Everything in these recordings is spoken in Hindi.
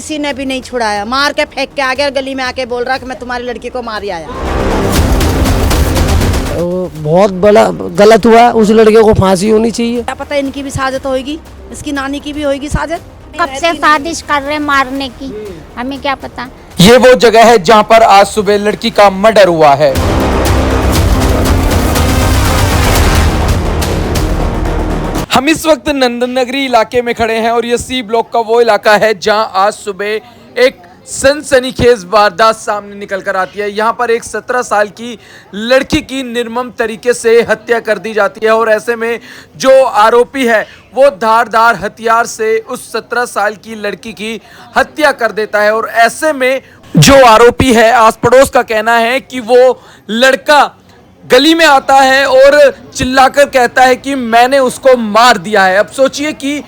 किसी ने भी नहीं छुड़ाया, मार के फेंक के आ गया, गली में आके बोल रहा कि मैं तुम्हारी लड़की को मार आया। बहुत बड़ा गलत हुआ, उस लड़के को फांसी होनी चाहिए। क्या पता इनकी भी साजिश होगी, इसकी नानी की भी होगी साजिश। कब से साजिश कर रहे मारने की, हमें क्या पता। ये वो जगह है जहां पर आज सुबह लड़की का मर्डर हुआ है। हम इस वक्त नंदन नगरी इलाके में खड़े हैं और ये सी ब्लॉक का वो इलाका है जहां आज सुबह एक सनसनीखेज वारदात सामने निकल कर आती है। यहाँ पर एक 17 साल की लड़की की निर्मम तरीके से हत्या कर दी जाती है और ऐसे में जो आरोपी है वो धारदार हथियार से उस 17 साल की लड़की की हत्या कर देता है। और ऐसे में जो आरोपी है, आस पड़ोस का कहना है कि वो लड़का गली में आता है और चिल्लाकर कहता है कि मैंने उसको मार दिया है। अब सोचिए कि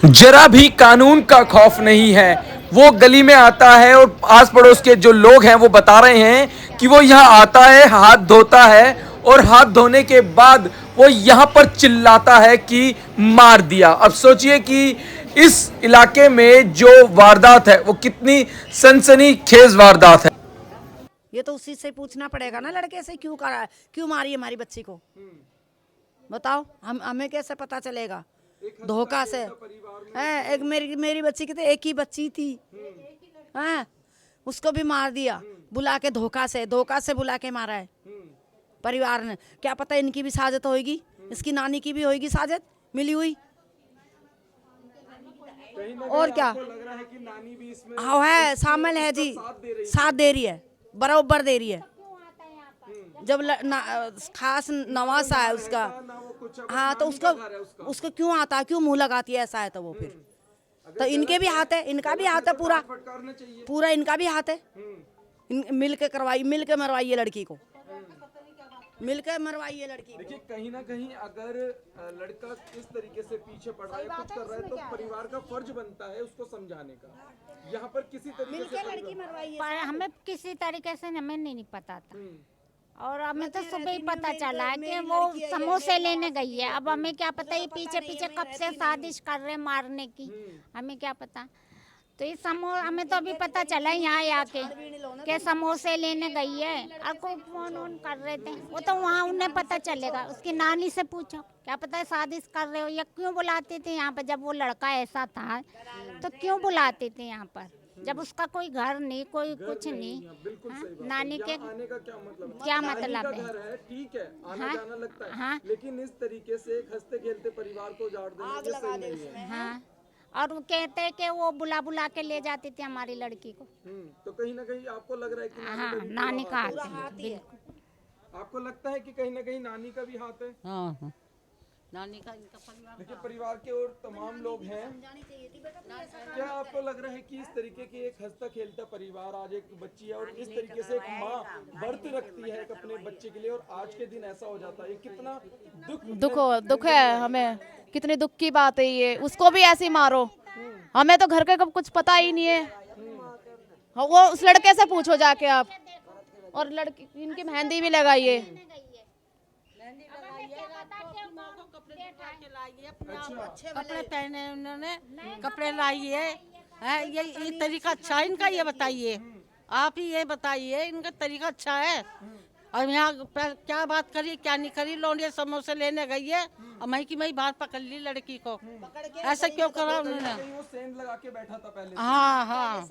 जरा भी कानून का खौफ नहीं है, वो गली में आता है और आस पड़ोस के जो लोग हैं वो बता रहे हैं कि वो यहाँ आता है, हाथ धोता है और हाथ धोने के बाद वो यहाँ पर चिल्लाता है कि मार दिया। अब सोचिए कि इस इलाके में जो वारदात है वो कितनी सनसनीखेज वारदात है। ये तो उसी से पूछना पड़ेगा ना, लड़के से क्यों करा, क्यों मारी हमारी बच्ची को, बताओ। हमें कैसे पता चलेगा? धोखा से है। एक मेरी बच्ची की तो एक ही बच्ची थी, है, उसको भी मार दिया बुला के, धोखा से बुला के मारा है परिवार ने। क्या पता इनकी भी साजिश होगी, इसकी नानी की भी होगी साजिश मिली हुई, और क्या। हाँ है, शामिल है जी, साथ दे रही है, बराबर दे रही है। जब खास नवासा है उसका, हाँ, तो उसको क्यों आता है, क्यों मुंह लगाती है, ऐसा है तो वो फिर तो इनके भी हाथ है, इनका भी हाथ है, पूरा इनका भी हाथ है। मिल के मरवाइए लड़की को, मिल के मरवाइए लड़की को। देखिए कहीं ना कहीं अगर लड़का इस तरीके से पीछे पड़ रहा है, कुछ कर रहा है, तो परिवार का फर्ज बनता है उसको समझाने का। यहाँ पर किसी तरीके से लड़की मरवाइए, हमें किसी तरीके से हमें नहीं पता था और हमें तो सुबह ही पता चला कि वो समोसे लेने गई है। अब हमें क्या पता ये पीछे पीछे कब से साजिश कर रहे मारने की, हमें क्या पता। तो ये हमें तो अभी पता चला यहाँ आके कि समोसे लेने गई है और कोई फोन कर रहे थे, वो तो वहाँ उन्हें पता चलेगा। उसकी नानी से पूछो, क्या पता है साजिश कर रहे हो या क्यों बुलाते थे यहाँ पर। जब वो लड़का ऐसा था तो क्यों बुलाते थे यहाँ पर, जब उसका कोई घर नहीं, कोई कुछ नहीं। नानी के आने का क्या मतलब है? ठीक है, आना जाना लगता है, लेकिन इस तरीके से हंसते खेलते परिवार को उजाड़ देना ये सही नहीं है। हाँ, और वो कहते हैं कि वो बुला के ले जाती थी हमारी लड़की को। तो कहीं ना कहीं आपको लग रहा है कि हाँ, नानी का हाथ है, बिल्कुल। आपको लगता है कि कहीं ना कहीं नानी का भी हाथ है? हाँ, नानी का, इनका परिवार। देखिए परिवार के और तमाम लोग हैं। क्या आपको लग रहा है कि इस तरीके की एक हंसता खेलता परिवार, आज एक बच्ची है और इस तरीके से एक माँ व्रत रखती है एक अपने बच्चे के लिए और आज के दिन ऐसा हो जाता है, कितना दुख है हमें, कितनी दुख की बात है ये। उसको भी ऐसे मारो, हमें तो घर के कब कुछ पता ही नहीं है। वो उस लड़के से पूछो जाके आप। और लड़की इनकी मेहंदी भी लगाइए, कपड़े पहने उन्होंने, कपड़े लाई है। ये तरीका अच्छा है इनका, ये बताइए आप ही, ये बताइए इनका तरीका अच्छा है। और यहाँ क्या बात करी क्या नहीं करी, लौंडिया समोसे लेने गई है और मई की मई बात पकड़ ली लड़की को। ऐसा क्यों करा उन्होंने? वो सेंध लगा के बैठा था पहले। हाँ,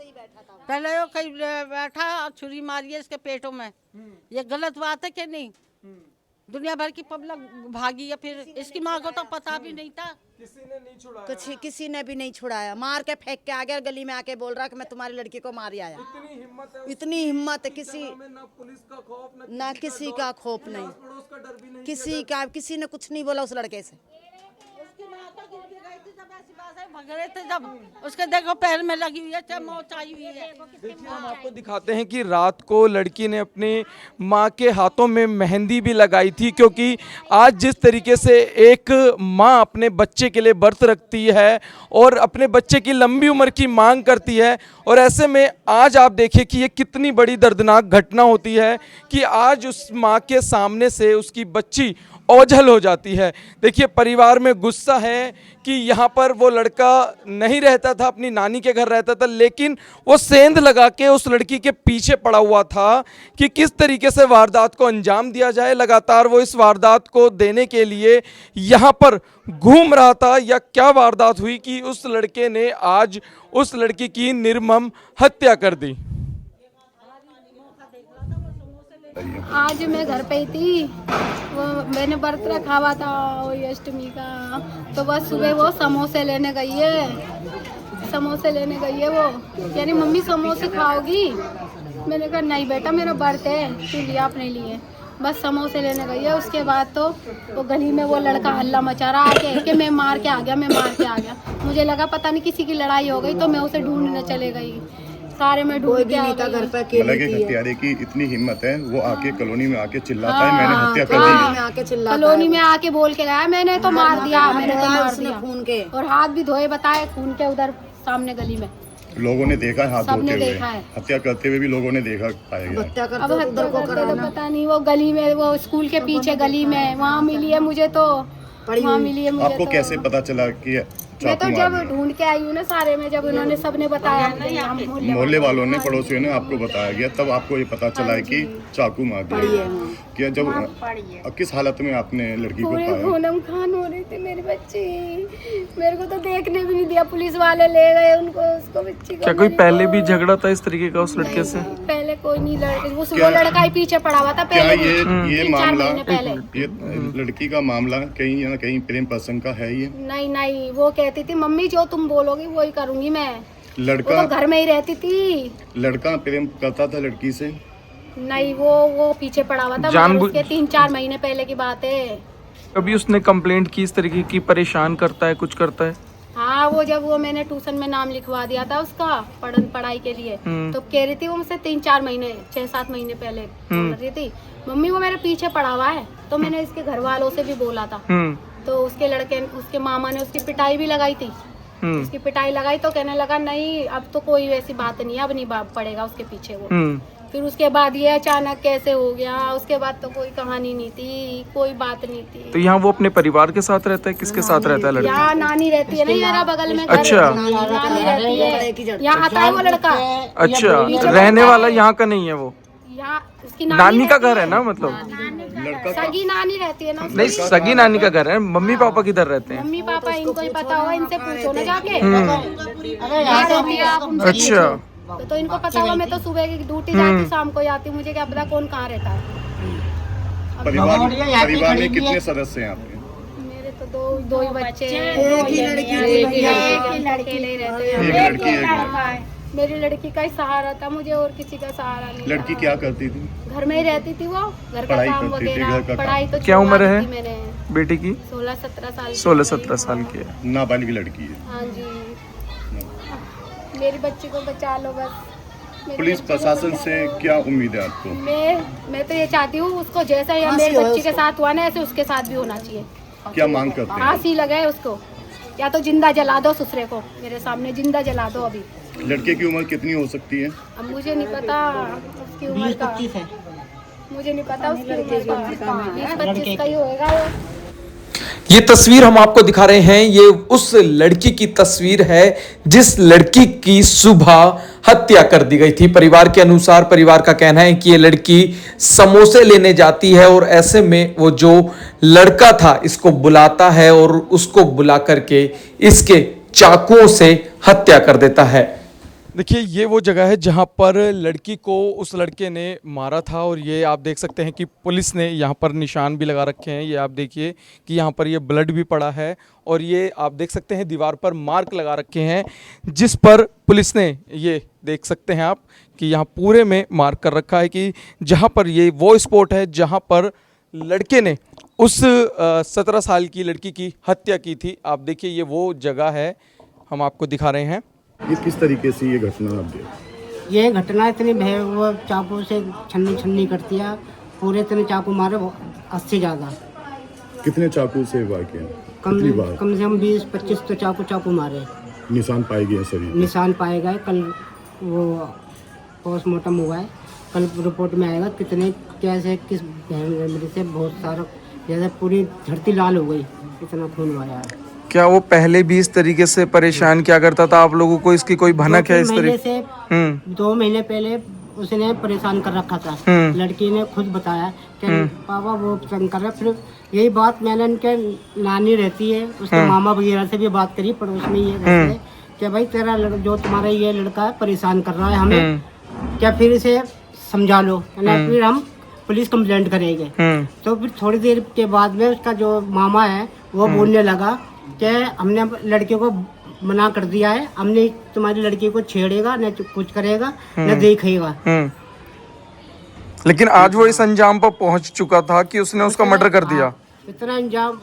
पहले वो कहीं बैठा और छुरी मारी है इसके पेटों में। ये गलत बात है कि नहीं? दुनिया भर की पब्लिक भागी है, फिर इसकी माँ को तो पता भी नहीं था। किसी ने नहीं छुड़ाया, किसी ने भी नहीं छुड़ाया, मार के फेंक के आ गया, गली में आके बोल रहा कि मैं तुम्हारी लड़की को मार आया। इतनी हिम्मत है, किसी ना पुलिस का खौफ, ना किसी का खौफ नहीं, पड़ोस का डर भी नहीं, किसी ने कुछ नहीं बोला उस लड़के से। भगड़े थे जब उसके देखो पैर में लगी हुई है, मौत आई हुई है। देखिए हम आपको दिखाते हैं कि रात को लड़की ने अपनी माँ के हाथों में मेहंदी भी लगाई थी, क्योंकि आज जिस तरीके से एक माँ अपने बच्चे के लिए व्रत रखती है और अपने बच्चे की लंबी उम्र की मांग करती है, और ऐसे में आज आप देखिए कि ये कितनी बड़ी दर्दनाक घटना होती है कि आज उस माँ के सामने से उसकी बच्ची ओझल हो जाती है। देखिए परिवार में गुस्सा है कि यहाँ पर वो लड़का नहीं रहता था, अपनी नानी के घर रहता था, लेकिन वो सेंध लगा के उस लड़की के पीछे पड़ा हुआ था कि किस तरीके से वारदात को अंजाम दिया जाए। लगातार वो इस वारदात को देने के लिए यहाँ पर घूम रहा था। या क्या वारदात हुई कि उस लड़के ने आज उस लड़की की निर्मम हत्या कर दी। आज मैं घर पे ही थी, वो मैंने व्रत रखा हुआ था वही अष्टमी का, तो बस सुबह वो समोसे लेने गई है वो, यानी मम्मी समोसे खाओगी? मैंने कहा नहीं बेटा मेरा व्रत है, तू लिया अपने लिए। बस समोसे लेने गई है। उसके बाद तो वो गली में वो लड़का हल्ला मचा रहा आके कि मैं मार के आ गया। मुझे लगा पता नहीं किसी की लड़ाई हो गई, तो मैं उसे ढूंढने चले गई। सारे में ढूंढ के आ गई। घर पर हत्यारे की इतनी हिम्मत है, वो आके कॉलोनी में आके चिल्लाता है मैंने हत्या कर दी। कॉलोनी में आके बोल के गया मैंने तो मार दिया खून के, और हाथ भी धोए बताए खून के उधर सामने गली में। लोगों ने देखा है हाथ धोते हुए, देखा है। हत्या करते हुए भी लोगों ने देखा पाया गया। अब हत्या करते तो पता नहीं, वो गली में, वो स्कूल के पीछे गली में वहाँ मिली है मुझे, तो वहाँ मिली है मुझे। आपको कैसे पता चला कि मैं तो जब ढूंढ के आई हूँ ना सारे में, जब उन्होंने सबने बताया, मोहल्ले वालों ने, पड़ोसियों ने आपको बताया गया, तब आपको ये पता चला है कि चाकू मार दिया। क्या जब किस हालत में आपने लड़की को पाया? पूनम खान हो रही थी मेरी बच्ची, मेरे को तो देखने भी नहीं दिया, पुलिस वाले ले गए उनको, उसको बच्ची को। क्या कोई पहले भी झगड़ा था इस तरीके का उस लड़के से? पहले कोई नहीं, वो लड़का ही पीछे पड़ा हुआ था पहले। ये मामला, ये लड़की का मामला कहीं ना कहीं प्रेम प्रसंग का है ये? नहीं, वो कहती थी मम्मी जो तुम बोलोगी वही करूंगी मैं। लड़का तो घर में ही रहती थी। लड़का प्रेम करता था लड़की से? नहीं, वो पीछे पड़ा हुआ था, मतलब उसके 3-4 महीने पहले की बात है। अभी उसने कंप्लेंट की इस तरीके की, परेशान करता है, कुछ करता है? हाँ, वो जब वो मैंने ट्यूशन में नाम लिखवा दिया था उसका पढ़ाई के लिए, तो कह रही थी वो मुझसे 3-4 महीने 6-7 महीने पहले बोल रही थी मम्मी वो मेरे पीछे पड़ा हुआ है। तो मैंने इसके घर वालों से भी बोला था, तो उसके मामा ने उसकी पिटाई भी लगाई थी। उसकी पिटाई लगाई तो कहने लगा नहीं अब तो कोई वैसी बात नहीं है, अब नहीं पड़ेगा उसके पीछे वो। फिर उसके बाद ये अचानक कैसे हो गया, उसके बाद तो कोई कहानी नहीं थी, कोई बात नहीं थी। तो यहाँ वो अपने परिवार के साथ रहता है? किसके साथ रहता है लड़का? यहाँ नानी रहती है ना, मेरा बगल में घर। अच्छा, नानी रहती है, यहाँ आता है वो लड़का। अच्छा, रहने वाला यहाँ का नहीं है वो? यहाँ उसकी नानी का घर है ना, मतलब सगी नानी रहती है ना। नहीं, सगी नानी का घर है। मम्मी पापा किधर रहते हैं? मम्मी पापा इनको ही पता होगा, इनसे पूछो ना जाके। अच्छा, तो इनको पता होगा। मैं तो सुबह की ड्यूटी जाती, शाम को आती, मुझे क्या पता कौन कहाँ रहता है। परिवार में कितने सदस्य हैं आपके? मेरे तो दो ही बच्चे हैं, एक ही लड़की रहते हैं। मेरी लड़की का ही सहारा था मुझे, और किसी का सहारा नहीं। लड़की क्या करती थी? घर में ही रहती थी वो, घर का काम वगैरह। पढ़ाई तो क्या उम्र है मैंने बेटी की? 16-17 साल। 16-17 साल की है। नाबालिग लड़की है। हाँ जी, मेरी बच्ची को बचा लो बस। पुलिस प्रशासन से क्या उम्मीद है आपको? मैं तो ये चाहती हूँ उसको जैसा ये मेरी बच्ची के साथ हुआ ना, ऐसे उसके साथ भी होना चाहिए। क्या मांग करते हैं? फांसी लगाए उसको, या तो जिंदा जला दो ससुरे को, मेरे सामने जिंदा जला दो। अभी लड़के की उम्र कितनी हो सकती है? अब मुझे नहीं पता उसकी उम्र का, मुझे नहीं पता उसकी उम्र का, 20-25 का ही होएगा वो। ये तस्वीर हम आपको दिखा रहे हैं, ये उस लड़की की तस्वीर है जिस लड़की की सुबह हत्या कर दी गई थी। परिवार के अनुसार, परिवार का कहना है कि ये लड़की समोसे लेने जाती है और ऐसे में वो जो लड़का था इसको बुलाता है और उसको बुला करके इसके चाकुओं से हत्या कर देता है। देखिए ये वो जगह है जहाँ पर लड़की को उस लड़के ने मारा था, और ये आप देख सकते हैं कि पुलिस ने यहाँ पर निशान भी लगा रखे हैं। ये आप देखिए कि यहाँ पर ये ब्लड भी पड़ा है, और ये आप देख सकते हैं दीवार पर मार्क लगा रखे हैं जिस पर पुलिस ने, ये देख सकते हैं आप कि यहाँ पूरे में मार्क कर रखा है कि जहाँ पर ये वो स्पॉट है जहाँ पर लड़के ने उस 17 साल की लड़की की हत्या की थी। आप देखिए ये वो जगह है, हम आपको दिखा रहे हैं। ये किस तरीके से ये घटना आप देख? ये घटना इतनी वो चाकू से छन्नी करती है, पूरे इतने चाकू मारे 80 ज़्यादा। कितने चाकू से वार किया? कितनी बार? कम से कम 20-25 तो चाकू मारे। निशान पाए गए शरीर? निशान पाए गए। कल वो पोस्टमार्टम हुआ है, कल रिपोर्ट में आएगा कितने कैसे किस फैमिली से बहुत सारा जैसे पूरी धरती लाल हो गई, इतना खून आया है। क्या वो पहले भी इस तरीके से परेशान किया करता था आप लोगों को? इसकी कोई भनक है इस 2 महीने तरीके? से 2 महीने पहले उसने परेशान कर रखा था। लड़की ने खुद बताया कि पापा वो तंग कर रहा है। फिर यही बात मैंने उनके नानी रहती है, उसके मामा वगैरह से भी बात करी, पड़ोस में ये रहते हैं कि भाई तेरा जो तुम्हारा ये लड़का है परेशान कर रहा है हमें, क्या फिर इसे समझा लो, फिर हम पुलिस कंप्लेंट करेंगे। तो फिर थोड़ी देर के बाद में उसका जो मामा है वो बोलने लगा कि हमने लड़के को मना कर दिया है, हमने तुम्हारी लड़की को छेड़ेगा न कुछ करेगा न देखेगा। लेकिन आज वो इस अंजाम पर पहुंच चुका था कि उसने उसका मर्डर कर दिया। इतना अंजाम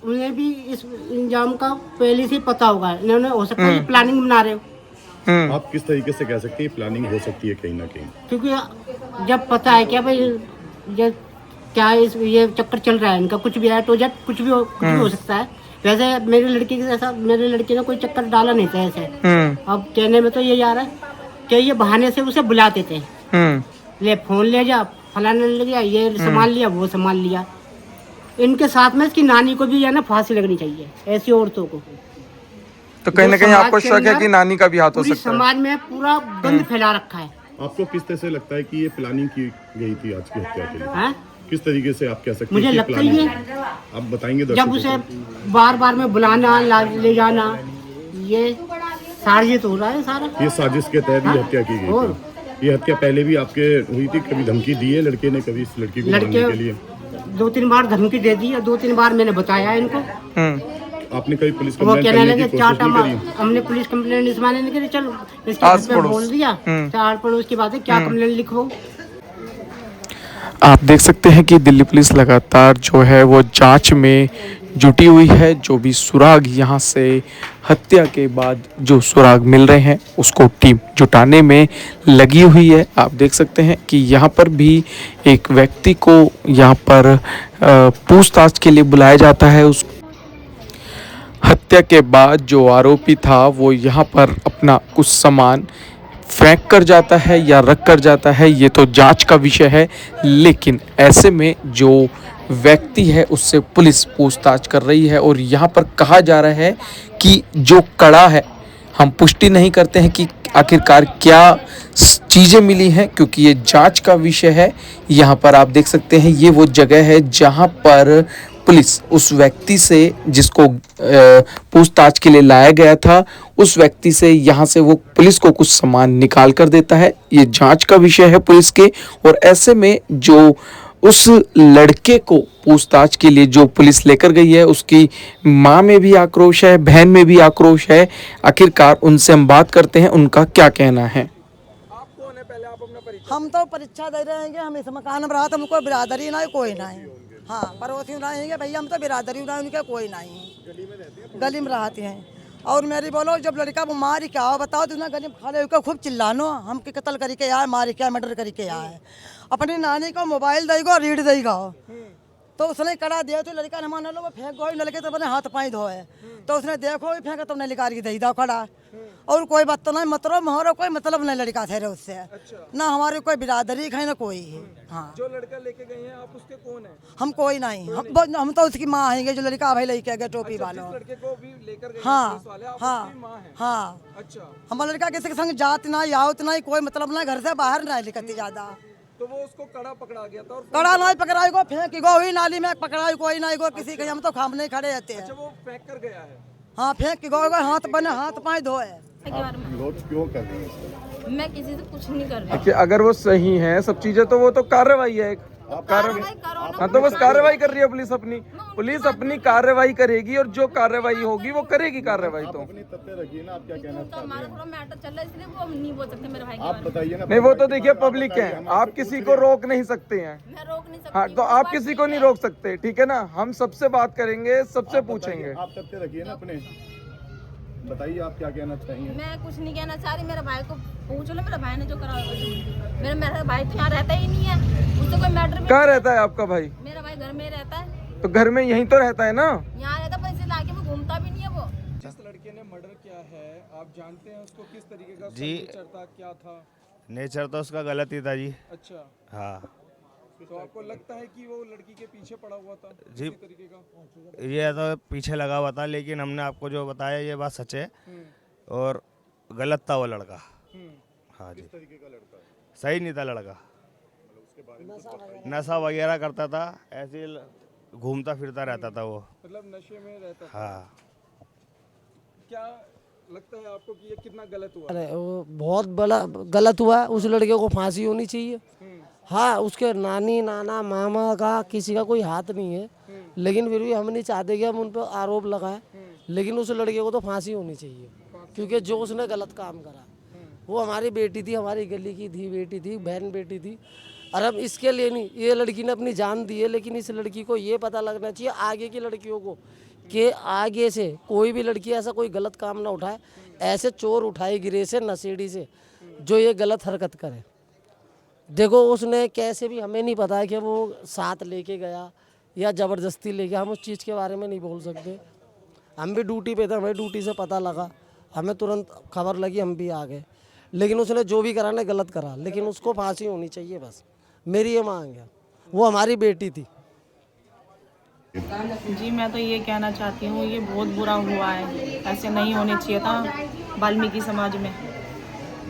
उन्हें भी इस अंजाम का पहले से ही पता होगा, इन्होंने हो सकता है प्लानिंग बना रहे हो। आप किस तरीके से कह सकते हैं प्लानिंग हो सकती है कहीं ना कहीं? क्योंकि जब पता है क्या भाई ये क्या ये चक्कर चल रहा है इनका, कुछ भी है तो जब कुछ भी हो सकता है। वैसे मेरी लड़की के ऐसा, मेरी लड़की ने कोई चक्कर डाला नहीं था ऐसे। अब कहने में तो ये आ रहा है कि ये बहाने से उसे बुलाते थे, ले फोन ले जा, फलाना ले गया, ये सामान लिया, वो सामान लिया। इनके साथ में इसकी नानी को भी है ना फांसी लगनी चाहिए, ऐसी औरतों को। तो कहीं ना कहीं आपको शक है कि नानी का भी हाथ हो सकता है? समाज में पूरा गंद फैला रखा है। आपको किस तरह से लगता है कि ये प्लानिंग की गई थी आज की हत्या के लिए? है? किस तरीके से आप कह सकते मुझे हैं कि लगता ही प्लानिंग? है आप बताएंगे जब दर्शकों उसे को? बार बार में बुलाना ले जाना, ये साजिश हो रहा है सारा। ये साजिश के तहत ये हत्या की गई थी। ये हत्या पहले भी आपके हुई थी? कभी धमकी दी है लड़के ने कभी इस लड़की को मारने के लिए? 2-3 बार धमकी दे दी है, 2-3 बार मैंने बताया इनको। आपने कभी पुलिस वो कंप्लेंट कहने करने लगे की 4 कोशिश नहीं टाइम करी? हमने पुलिस कंप्लेंट इस माने नहीं करी, चलो इसके घर पे बोल दिया, 4 पड़ोस की बात है, क्या कंप्लेंट लिखो। आप देख सकते हैं कि दिल्ली पुलिस लगातार जो है वो जांच में जुटी हुई है। जो भी सुराग यहाँ से हत्या के बाद जो सुराग मिल रहे हैं उसको टीम जुटाने में लगी हुई है। आप देख सकते हैं कि यहाँ पर भी एक व्यक्ति को यहाँ पर पूछताछ के लिए बुलाया जाता है। उस हत्या के बाद जो आरोपी था वो यहाँ पर अपना कुछ सामान फेंक कर जाता है या रख कर जाता है, ये तो जांच का विषय है। लेकिन ऐसे में जो व्यक्ति है उससे पुलिस पूछताछ कर रही है और यहाँ पर कहा जा रहा है कि जो कड़ा है, हम पुष्टि नहीं करते हैं कि आखिरकार क्या चीज़ें मिली हैं क्योंकि ये जांच का विषय है। यहाँ पर आप देख सकते हैं ये वो जगह है जहाँ पर पुलिस उस व्यक्ति से जिसको पूछताछ के लिए लाया गया था, उस व्यक्ति से यहाँ से वो पुलिस को कुछ सामान निकाल कर देता है। ये जांच का विषय है पुलिस के। और ऐसे में जो उस लड़के को पूछताछ के लिए जो पुलिस लेकर गई है उसकी माँ में भी आक्रोश है, बहन में भी आक्रोश है। आखिरकार उनसे हम बात करते हैं, उनका क्या कहना है। हम तो परीक्षा दे रहे हैं, हम इस मकान में रहा, हमको बिरादरी ना कोई नहीं। हाँ, पड़ोसी रहेंगे भैया, हम तो बिरादरी ना उनके कोई नहीं, गली में रहते हैं। और मेरी बोलो जब लड़का वो मार के आओ, बताओ तुमने गली में खड़े होकर खूब चिल्लानो, हम के कत्ल करके आए, मार के आए, मर्डर करके आए। अपनी नानी को मोबाइल देगा, रीड देगा, तो उसने कड़ा दिया तो लड़का ने माना लो वो फेंक गो, लड़के तो अपने हाथ पाई धोए, तो उसने देखो भी फेंका, तुमने निकाल के दे दो खड़ा। और कोई बात तो नहीं, मतलब हमारा कोई मतलब नहीं लड़का थे उससे। ना हमारी कोई बिरादरी है ना कोई। हाँ, जो लड़का लेके गए हैं आप उसके कौन है? हम कोई नहीं, हम तो उसकी माँ हैं जो लड़का भाई लेके गए टोपी वालों। लड़के को भी लेकर गए हाँ हाँ हाँ। अच्छा, हमारा लड़का किसी के संग जात ना यावत नहीं, कोई मतलब नहीं, घर से बाहर नहीं निकलती ज्यादा। तो वो उसको कड़ा पकड़ा गया था और कड़ा नहीं पकड़ाई गो, फेंक गो ही नाली में, पकड़ाई कोई नहीं गो किसी के, हम तो खाम नहीं खड़े रहते हैं। अच्छा, वो फेंक कर गया है? हाँ, फेंक गो, हाथ बने, हाथ पाए धोए। विरोध क्यों कर रहे हैं? मैं किसी से कुछ नहीं कर रही। देखिए, अगर वो सही है सब चीजें तो वो तो कार्रवाई है, कार्रवाई। हाँ, तो बस कार्रवाई कर रही है पुलिस अपनी। पुलिस अपनी कार्रवाई करेगी और जो कार्रवाई होगी वो करेगी कार्रवाई। तो अपनी तथ्य रखिए ना, आप क्या कहना चाहते हमारा हैं? थोड़ा मैटर चल रहा है इसलिए वो नहीं बोल सकते मेरे भाई के आप बारे में। बताइए ना। नहीं, वो तो देखिए पब्लिक है, आप किसी को रोक नहीं सकते हैं। मैं रोक नहीं सकती। हाँ, तो आप किसी को नहीं रोक सकते, ठीक है ना। हम सबसे बात करेंगे, सबसे पूछेंगे। आप तथ्य रखिए ना अपने, बताइए आप क्या कहना चाहेंगे? मैं कुछ नहीं कहना चाह रही, मेरे भाई को पूछ लो, मेरे भाई ने जो करा होगा। मेरा भाई तो यहाँ रहता ही नहीं है, उससे कोई मैटर भी। कहाँ रहता है आपका भाई? मेरा भाई घर में रहता है। तो घर में यहीं तो रहता है ना? यहाँ रहता, पैसे लाके में घूमता भी नहीं है वो। जिस लड़के ने मर्डर किया है, आप जानते हैं उसको किस तरीके का जी, नेचर था, क्या था? नेचर तो उसका गलत ही था जी। अच्छा, हाँ, तो आपको लगता है कि वो लड़की के पीछे पड़ा हुआ था जी। किसी तरीके का? ये तो पीछे लगा हुआ था, लेकिन हमने आपको जो बताया ये बात सच है और गलत था वो लड़का। हाँ जी, तरीके का लड़का है? सही नहीं था लड़का, नशा वगैरह करता था, ऐसे ही घूमता फिरता रहता था वो। मतलब नशे में रहता था। हाँ। क्या लगता है आपको कि ये कितना गलत हुआ? अरे वो बहुत बड़ा गलत हुआ है, उस लड़के को फांसी होनी चाहिए। हाँ, उसके नानी नाना मामा का किसी का कोई हाथ नहीं है, लेकिन फिर भी हम नहीं चाहते कि हम उन पर आरोप लगाएं, लेकिन उस लड़के को तो फांसी होनी चाहिए, क्योंकि जो उसने गलत काम करा। वो हमारी बेटी थी, हमारी गली की थी, बेटी थी, बहन बेटी थी, और हम इसके लिए नहीं, ये लड़की ने अपनी जान दी है, लेकिन इस लड़की को ये पता लगना चाहिए आगे की लड़कियों को कि आगे से कोई भी लड़की ऐसा कोई गलत काम ना उठाए, ऐसे चोर उठाए गिरे से, नशेड़ी से, जो ये गलत हरकत करे। देखो उसने कैसे भी, हमें नहीं पता है कि वो साथ लेके गया या ज़बरदस्ती ले गया, हम उस चीज़ के बारे में नहीं बोल सकते। हम भी ड्यूटी पे थे, हमें ड्यूटी से पता लगा, हमें तुरंत खबर लगी, हम भी आ गए, लेकिन उसने जो भी करा ना गलत करा, लेकिन उसको फांसी होनी चाहिए, बस मेरी ये मांग है। वो हमारी बेटी थी। जी मैं तो ये कहना चाहती हूँ, ये बहुत बुरा हुआ है, ऐसे नहीं होने चाहिए था वाल्मीकि समाज में।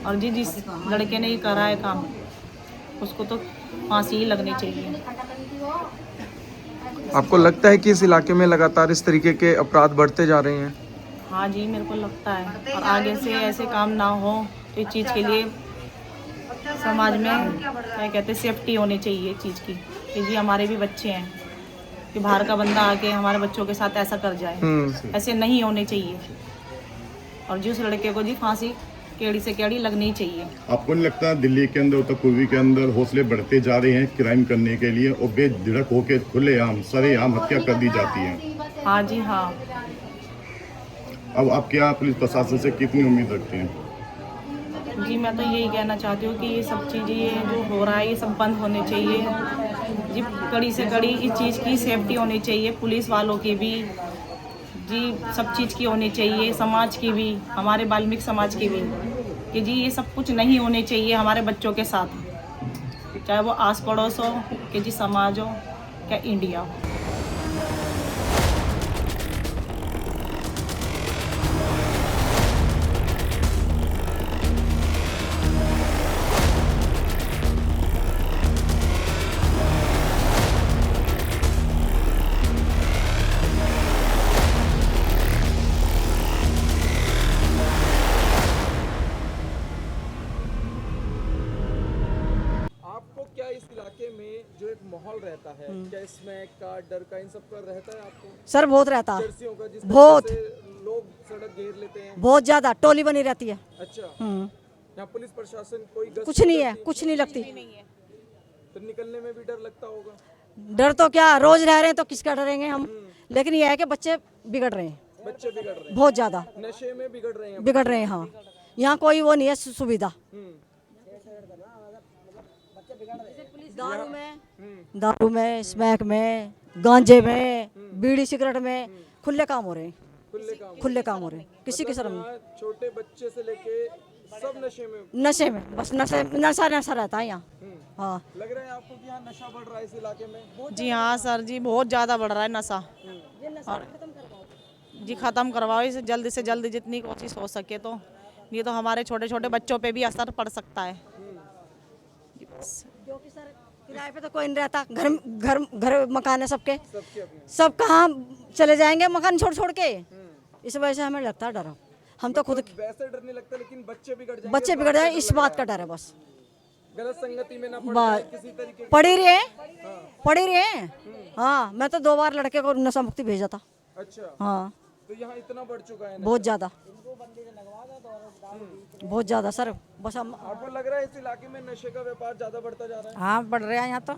और जी जिस लड़के ने ये करा है काम, उसको तो फांसी ही लगनी चाहिए। आपको लगता है कि इस इलाके में लगातार इस तरीके के अपराध बढ़ते जा रहे हैं? हाँ जी मेरे को लगता है, और आगे से ऐसे काम ना हो, तो इस चीज़ के लिए समाज में क्या कहते हैं सेफ्टी होनी चाहिए इस चीज़ की, कि जी हमारे भी बच्चे हैं, कि बाहर का बंदा आके हमारे बच्चों के साथ ऐसा कर जाए, ऐसे नहीं होने चाहिए। और जिस लड़के को जी फांसी केड़ी से केड़ी लगनी चाहिए। आपको नहीं लगता दिल्ली के अंदर, उत्तर पूर्वी के अंदर हौसले बढ़ते जा रहे हैं क्राइम करने के लिए, और बेधड़क होकर खुलेआम सरेआम हत्या कर दी जाती है? हाँ जी हाँ। अब आप क्या पुलिस प्रशासन से कितनी उम्मीद रखते हैं? जी मैं तो यही कहना चाहती हूँ कि ये सब चीज़ें ये जो हो रहा है ये सब बंद होने चाहिए जी, कड़ी से कड़ी इस चीज़ की सेफ्टी होनी चाहिए, पुलिस वालों की भी जी, सब चीज़ की होनी चाहिए, समाज की भी, हमारे वाल्मीकि समाज की भी, कि जी ये सब कुछ नहीं होने चाहिए हमारे बच्चों के साथ, चाहे वो आस पड़ोस हो, कि जी समाज हो, क्या इंडिया हो। क्या इस इलाके में जो एक माहौल रहता है, क्या इसमें का डर का इन सब का रहता है आपको? सर बहुत रहता है, जर्सियों का, जिस बहुत, लोग सड़क घेर लेते हैं, बहुत ज्यादा टोली बनी रहती है। अच्छा, यहाँ पुलिस प्रशासन कोई कुछ नहीं है, कुछ नहीं लगती, तो निकलने में भी डर लगता होगा? डर तो क्या, रोज रह रहे हैं तो किसका डरेंगे हम, लेकिन यह है कि बच्चे बिगड़ रहे हैं, बच्चे बिगड़ रहे हैं, बहुत ज्यादा नशे में बिगड़ रहे हैं, बिगड़ रहे हैं। हाँ, यहाँ कोई वो नहीं है सुविधा, दारू में, स्मैक में, गांजे में, बीड़ी सिगरेट में खुले काम हो रहे हैं, खुले काम हो रहे हैं, किसी की शर्म नहीं। छोटे बच्चे से लेके सब नशे में बस नशा रहता है यहाँ। हाँ, लग रहा है आपको कि यहाँ नशा बढ़ रहा है इस इलाके में? जी हाँ सर जी, बहुत ज़्यादा बढ़ रहा है नशा, और जी ख़त्म करवाओ इसे जल्दी से जल्दी, जितनी कोशिश हो सके तो, ये तो हमारे छोटे छोटे बच्चों पे भी असर पड़ सकता है। क्योंकि सर किराए पे तो कोई नहीं रहता, घर मकान है सबके, सब कहाँ चले जाएंगे मकान छोड़ छोड़ के, इस वजह से हमें लगता है डर। हम तो खुद वैसे डर नहीं लगता, लेकिन बच्चे बिगड़ जाए इस बात का डर है बस। गलत संगति में ना पड़ किसी तरीके की। पढ़ी रहे हैं। हाँ, मैं तो 2 बार लड़के को नशा मुक्ति भेजा था। अच्छा, हाँ, तो यहाँ इतना बढ़ चुका है? बहुत ज्यादा, बहुत ज्यादा सर। बस हम, आपको लग रहा है इस इलाके में नशे का व्यापार ज्यादा बढ़ता जा रहा है? हाँ, बढ़ रहा है यहाँ तो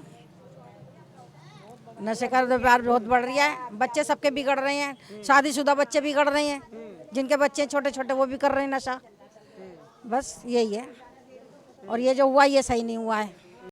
नशे का व्यापार बहुत बढ़ रहा है, बच्चे सबके बिगड़ रहे हैं, शादीशुदा बच्चे बिगड़ रहे हैं, जिनके बच्चे छोटे छोटे वो भी कर रहे हैं नशा, बस यही है। और ये जो हुआ ये सही नहीं हुआ है।